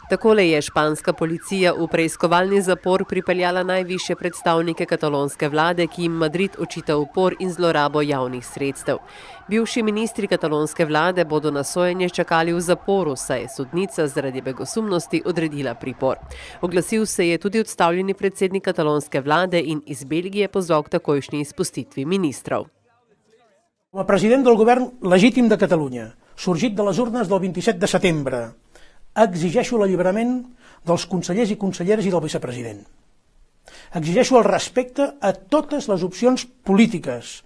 Takole je španska policija v preiskovalni zapor pripeljala najvišje predstavnike katalonske vlade, ki jim Madrid očita upor in zlorabo javnih sredstev. Bivši ministri katalonske vlade bodo na sojenje čakali v zaporu, saj je sodnica zaradi begosumnosti odredila pripor. Oglasil se je tudi odstavljeni predsednik katalonske vlade in iz Belgije pozval k takojšnji izpustitvi ministrov. Com a president del govern legítim de Catalunya, sorgit de les urnes del 27 de setembre, exigeixo l'alliberament dels consellers i conselleres i del vicepresident. Exigeixo el respecte a totes les opcions polítiques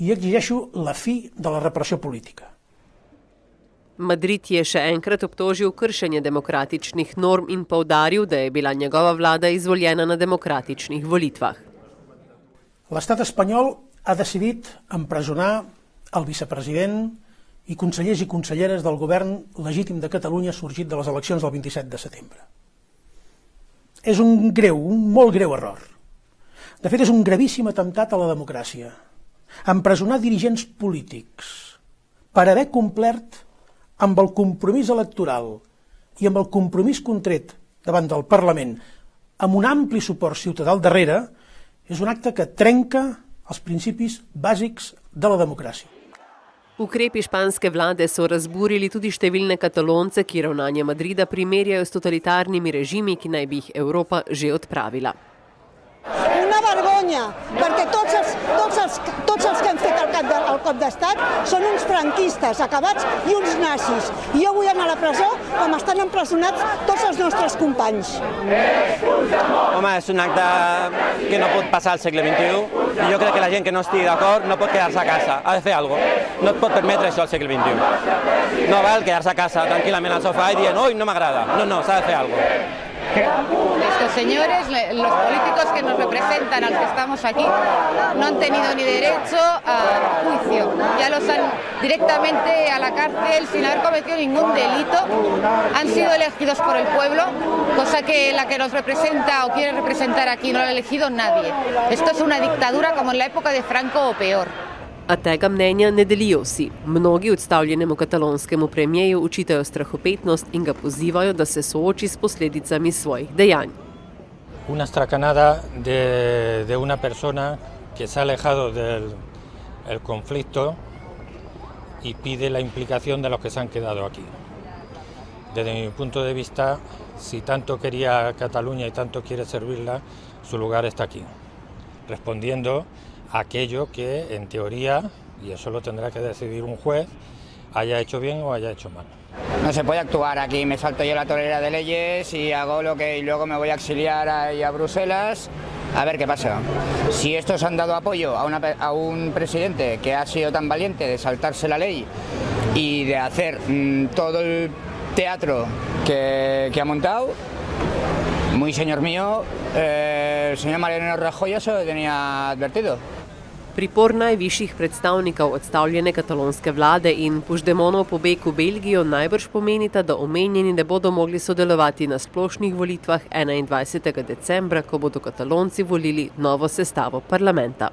i exigeixo la fi de la repressió política. Madrid je še enkrat obtožil kršenje demokratičnih norm in poudaril, da je bila njegova vlada izvoljena na demokratičnih volitvah. L'estat espanyol ha decidit empresonar el vicepresident i consellers i conselleres del govern legítim de Catalunya sorgit de les eleccions del 27 de setembre. És un molt greu error. De fet, és un gravíssim atemptat a la democràcia. Empresonar dirigents polítics per haver complert amb el compromís electoral i amb el compromís contret davant del Parlament amb un ampli suport ciutadà al darrere és un acte que trenca els principis bàsics de la democràcia. Ukrepi španske vlade so razburili tudi številne Katalonce, ki ravnanje Madrida primerjajo s totalitarnimi režimi, ki naj bi jih Evropa že odpravila. Una vergonya, perquè tots els que han fet el cop d'estat són uns franquistes acabats i uns nazis. I jo vull anar a la presó com estan empresonats tots els nostres companys. Home, és un acte que no pot passar al segle XXI i jo crec que la gent que no estigui d'acord no pot quedar-se a casa, ha de fer alguna cosa. No et pot permetre això al segle XXI. No val quedar-se a casa tranquil·lament al sofà i dient, oi, no m'agrada. No, s'ha de fer alguna cosa. Estos señores, los políticos que nos representan, a los que estamos aquí, no han tenido ni derecho a juicio. Ya los han directamente a la cárcel sin haber cometido ningún delito. Han sido elegidos por el pueblo, cosa que la que nos representa o quiere representar aquí no lo ha elegido nadie. Esto es una dictadura como en la época de Franco o peor. A tega mnenja ne delijo vsi. Mnogi odstavljenemu katalonskemu premijeju učitajo strahopetnost in ga pozivajo, da se sooči s posledicami svojih dejanj. Una estracanada de una persona que se ha alejado del conflicto y pide la implicación de los que se han quedado aquí. Desde mi punto de vista, si tanto quería Cataluña y tanto quiere servirla, su lugar está aquí, respondiendo aquello que, en teoría, y eso lo tendrá que decidir un juez, haya hecho bien o haya hecho mal. No se puede actuar aquí, me salto yo la torera de leyes y hago y luego me voy a exiliar ahí a Bruselas, a ver qué pasa. Si estos han dado apoyo a un presidente que ha sido tan valiente de saltarse la ley y de hacer todo el teatro que ha montado, muy señor mío, el señor Mariano Rajoy ya se lo tenía advertido. Pripor najvišjih predstavnikov odstavljene katalonske vlade in Puigdemontov pobeg v Belgijo najbrž pomenita, da omenjeni ne bodo mogli sodelovati na splošnih volitvah 21. decembra, ko bodo Katalonci volili novo sestavo parlamenta.